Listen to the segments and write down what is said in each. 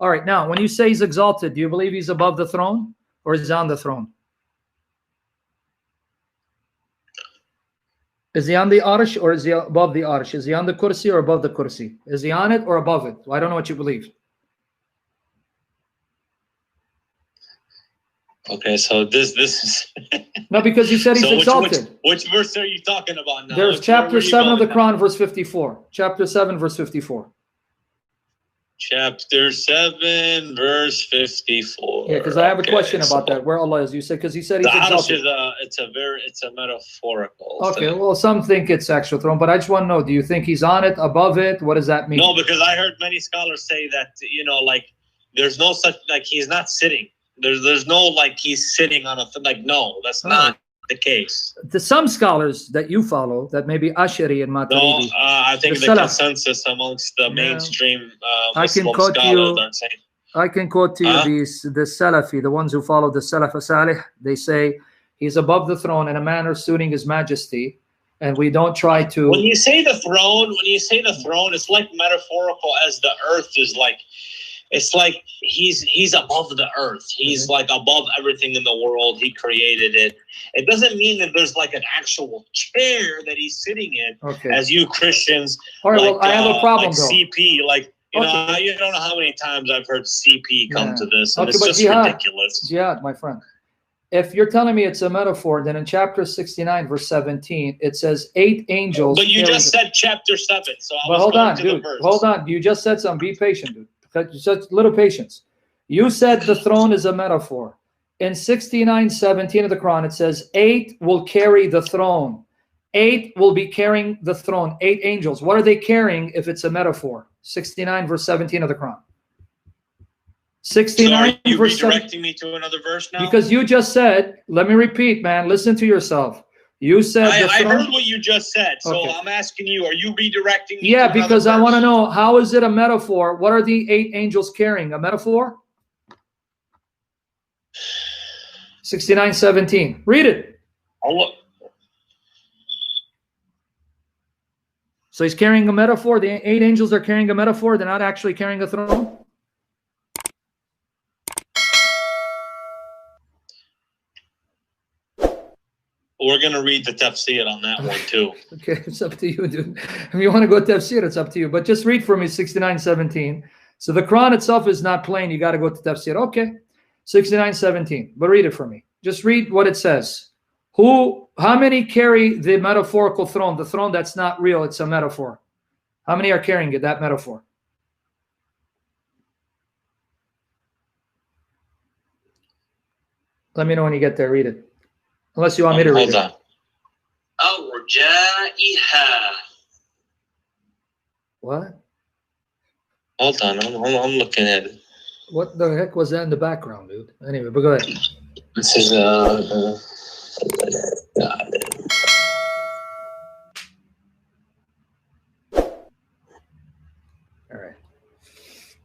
All right, now, when you say he's exalted, do you believe he's above the throne or is he on the throne? Is he on the arsh or is he above the arsh? Is he on the kursi or above the kursi? Is he on it or above it? Well, I don't know what you believe. Okay, so this is no, because you said he's exalted. Which verse are you talking about now? There's chapter 7 of the Quran, verse 54. Chapter 7, verse 54. Chapter 7, verse 54. Yeah, because I have a question about that. Where Allah is? You said because he said he's exalted. It's a metaphorical. Okay, thing. well, some think it's actual throne, but I just want to know: do you think he's on it, above it? What does that mean? No, because I heard many scholars say that like there's no such he's not sitting. There's no like he's sitting on a no, that's not the case. Some scholars that you follow, that maybe Ashari and Maturidi. No, I think the consensus amongst the mainstream Muslim scholars are saying. I can quote to you the Salafi, the ones who follow the Salaf Salih. They say he's above the throne in a manner suiting his majesty, and we don't try to. When you say the throne, it's like metaphorical as the earth is like. It's like he's above the earth. He's like above everything in the world. He created it. It doesn't mean that there's like an actual chair that he's sitting in. Okay. As you Christians, all right. Well, I have a problem though. CP, you don't know how many times I've heard CP come to this, and it's just ridiculous. Jihad, my friend. If you're telling me it's a metaphor, then in chapter 69, verse 17, it says 8 angels. But you just said chapter 7, so I was hold going on, to dude. the verse. Hold on. You just said something. Be patient, dude. Just little patience. You said the throne is a metaphor. In 69:17 of the Quran, it says 8 will carry the throne. 8 will be carrying the throne. 8 angels. What are they carrying if it's a metaphor? 69 verse 17 of the Quran. 69. So are you redirecting me to another verse now? Because you just said, let me repeat, man. Listen to yourself. You said I heard what you just said, so I'm asking you, are you redirecting me? Yeah, because I want to know, how is it a metaphor? What are the 8 angels carrying? A metaphor? 69:17. Read it. Allah. So he's carrying a metaphor. The 8 angels are carrying a metaphor. They're not actually carrying a throne. We're going to read the tafsir on that one too. Okay, it's up to you, dude. If you want to go tafsir, it's up to you. But just read for me 69:17. So the Quran itself is not plain. You got to go to tafsir. Okay, 69:17. But read it for me. Just read what it says. How many carry the metaphorical throne? The throne that's not real, it's a metaphor. How many are carrying it, that metaphor? Let me know when you get there. Read it. Unless you want me to read it. What? Hold on, I'm looking at it. What the heck was that in the background, dude? Anyway, but go ahead. This is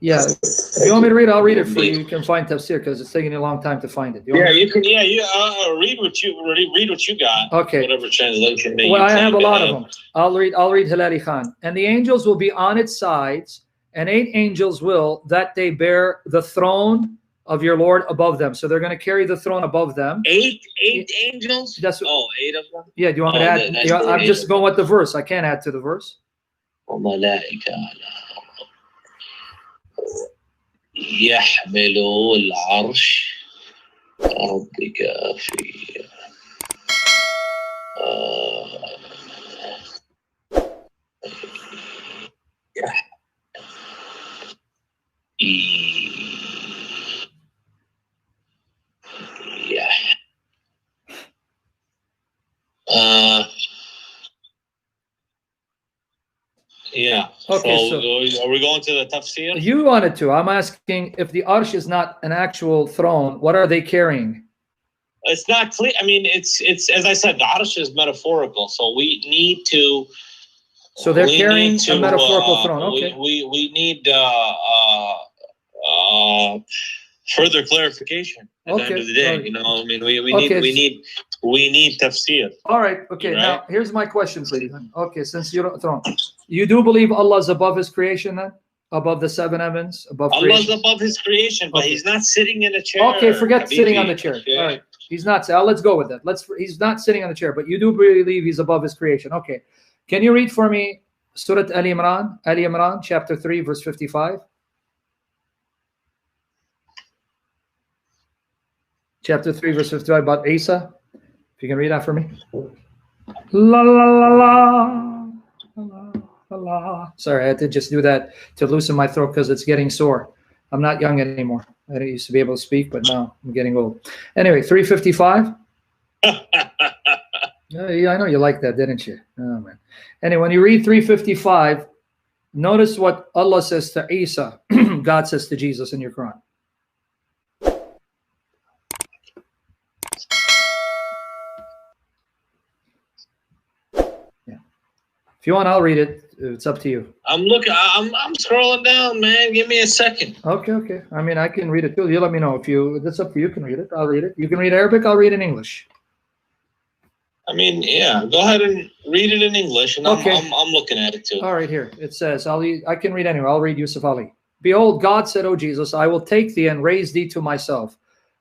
Yeah, if you want me to read it, I'll read it for you. You can find tafsir because it's taking you a long time to find it. You can. Read what you got. Okay. Whatever translation. Well, I have a lot of them. I'll read Hilali Khan. And the angels will be on its sides, and 8 angels will that they bear the throne of your Lord above them. So they're going to carry the throne above them. 8 angels. That's 8 of them. Yeah. Do you want me to add? I'm just going with the verse. I can't add to the verse. يحملوا العرش ربك في Yeah. Okay, so are we going to the tafsir? You wanted to. I'm asking, if the arsh is not an actual throne, what are they carrying? It's not clear. I mean, it's as I said, the arsh is metaphorical, so we need to. So they're carrying a metaphorical throne. Okay. We need further clarification at the end of the day. You know, I mean, we need tafsir. All right. Okay. Right? Now here's my question for you. Okay, since you don't throne, you do believe Allah is above His creation, then? Above the seven heavens, above Allah's creation. above his creation, but Okay. he's not sitting in a chair. Okay, forget Habibi. sitting on the chair. Okay. All right, he's not. Let's go with that. He's not sitting on the chair, but you do believe he's above his creation. Okay, can you read for me Surah Ali Imran, chapter 3, verse 55? Chapter 3, verse 55 about Isa. If you can read that for me. La la la la. La, la, la. Sorry, I had to just do that to loosen my throat because it's getting sore. I'm not young anymore. I used to be able to speak, but now I'm getting old. Anyway, 355. Yeah, I know you liked that, didn't you? Oh, man. Anyway, when you read 355, notice what Allah says to Isa, God says to Jesus in your Quran. Yeah. If you want, I'll read it. It's up to you. I'm scrolling down, man. Give me a second. Okay. I mean, I can read it too. You let me know if you. That's up to you. You can read it. I'll read it. You can read Arabic. I'll read in English. I mean, yeah. Go ahead and read it in English, and Okay. I'm looking at it too. All right, here it says. I can read anyway. I'll read Yusuf Ali. Behold, God said, "O Jesus, I will take thee and raise thee to myself.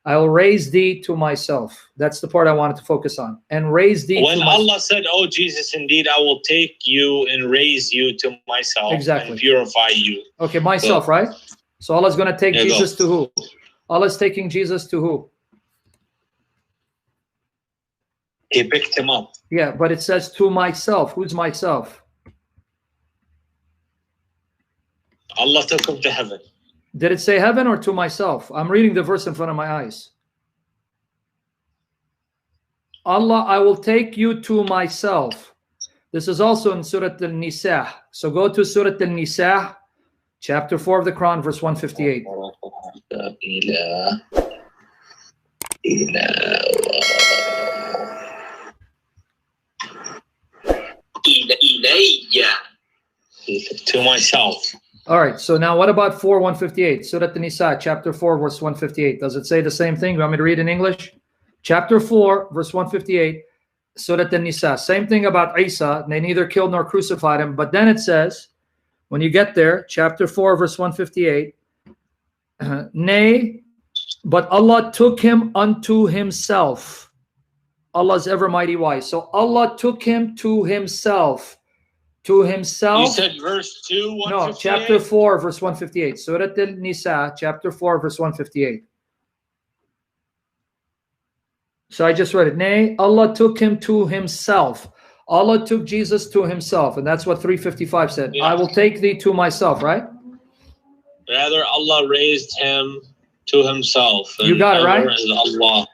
I will raise thee to myself." That's the part I wanted to focus on. And raise thee. When Allah said, "Oh Jesus, indeed, I will take you and raise you to myself, Exactly. and purify you." Okay, myself, right? So Allah's going to take There you Jesus to who? Allah's taking Jesus to who? He picked him up. Yeah, but it says to myself. Who's myself? Allah took him to heaven. Did it say heaven or to myself? I'm reading the verse in front of my eyes. Allah, I will take you to myself. This is also in Surah Al-Nisa. So go to Surah Al-Nisa, chapter 4 of the Quran, verse 158. To myself. All right, so now what about 4:158? Surah An-Nisa, chapter 4, verse 158. Does it say the same thing? You want me to read in English? Chapter 4, verse 158, Surah An-Nisa. Same thing about Isa. They neither killed nor crucified him. But then it says, when you get there, chapter 4, verse 158, nay, but Allah took him unto himself. Allah is ever mighty wise. So Allah took him to himself. To himself. You said verse 2, 158? No, chapter 4, verse 158. Surah An-Nisa, chapter 4, verse 158. So I just read it. Nay, Allah took him to himself. Allah took Jesus to himself. And that's what 355 said. Yeah. I will take thee to myself, right? Rather, Allah raised him to himself. You got it, right? Is Allah.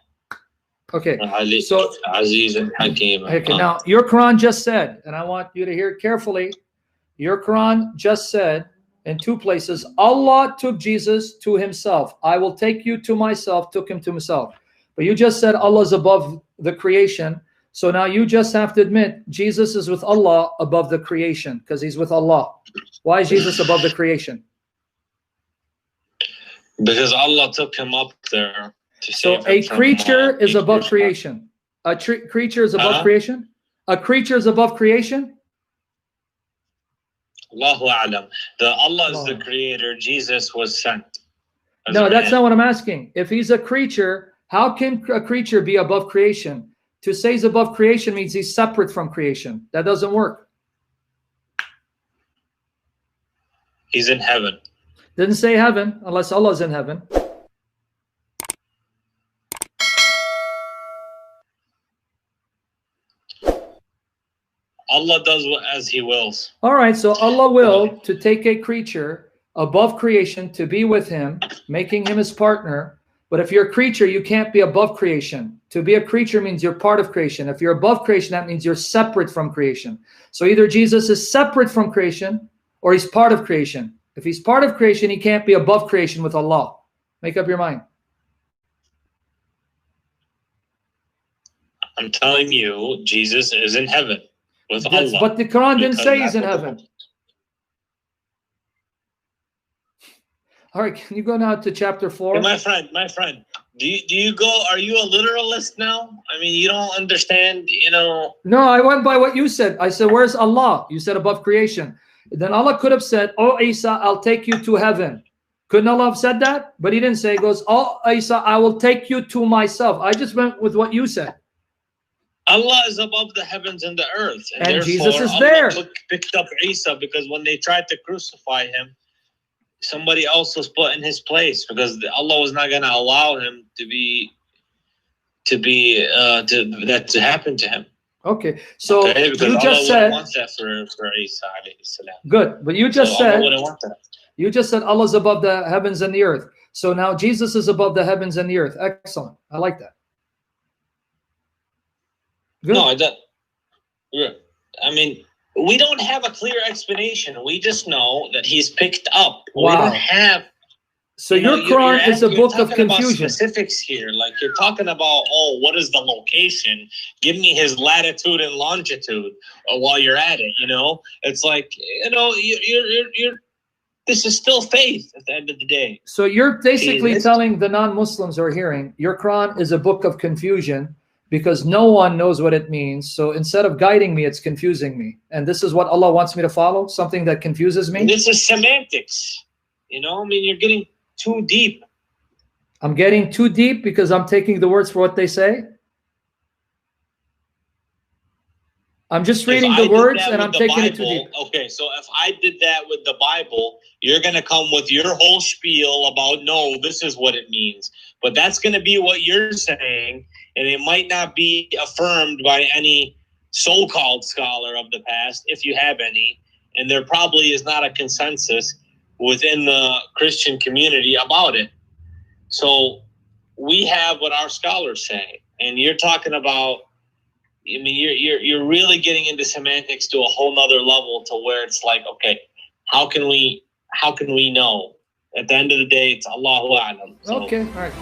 Okay. So, Aziz and Hakim. Okay, now your Quran just said, and I want you to hear it carefully, your Quran just said in two places, Allah took Jesus to himself. I will take you to myself, took him to himself. But you just said Allah is above the creation. So now you just have to admit Jesus is with Allah above the creation because he's with Allah. Why is Jesus above the creation? Because Allah took him up there. So a creature is above creation. A creature is above creation? A creature is above creation? Allahu A'lam. Allah is the creator. Jesus was sent. No, that's not what I'm asking. If he's a creature, how can a creature be above creation? To say he's above creation means he's separate from creation. That doesn't work. He's in heaven. Didn't say heaven unless Allah's in heaven. Allah does as he wills. All right, so Allah willed to take a creature above creation to be with him, making him his partner. But if you're a creature, you can't be above creation. To be a creature means you're part of creation. If you're above creation, that means you're separate from creation. So either Jesus is separate from creation or he's part of creation. If he's part of creation, he can't be above creation with Allah. Make up your mind. I'm telling you, Jesus is in heaven with Allah. But the Quran didn't say he's in heaven. All right, can you go now to chapter 4? Hey, my friend, do you go, are you a literalist now? I mean, you don't understand, No, I went by what you said. I said, where's Allah? You said above creation. Then Allah could have said, "Oh Isa, I'll take you to heaven." Couldn't Allah have said that? But he didn't say. He goes, "Oh Isa, I will take you to myself." I just went with what you said. Allah is above the heavens and the earth, and Jesus is there. Picked up Isa because when they tried to crucify him, somebody else was put in his place because Allah was not going to allow him that to happen to him. Okay, so you Allah just said want that for Isa alayhi salam. Good, but you just said Allah wouldn't want that. You just said Allah's above the heavens and the earth. So now Jesus is above the heavens and the earth. Excellent. I like that. Good. No, I mean, we don't have a clear explanation. We just know that he's picked up. Wow. We don't have. So your Quran is a book of confusion. Specifics here, like you're talking about, oh, what is the location? Give me his latitude and longitude while you're at it. It's like you're. This is still faith at the end of the day. So you're basically telling the non-Muslims who are hearing, your Quran is a book of confusion because no one knows what it means. So instead of guiding me, it's confusing me. And this is what Allah wants me to follow, something that confuses me? This is semantics. You're getting too deep. I'm getting too deep because I'm taking the words for what they say? I'm just reading the words and I'm taking it too deep. Okay, so if I did that with the Bible, you're going to come with your whole spiel about, no, this is what it means. But that's going to be what you're saying, and it might not be affirmed by any so-called scholar of the past, if you have any. And there probably is not a consensus within the Christian community about it. So we have what our scholars say. And you're talking about, you're really getting into semantics to a whole nother level to where it's like, okay, how can we know? At the end of the day, it's Allahu A'lam. Okay, all right.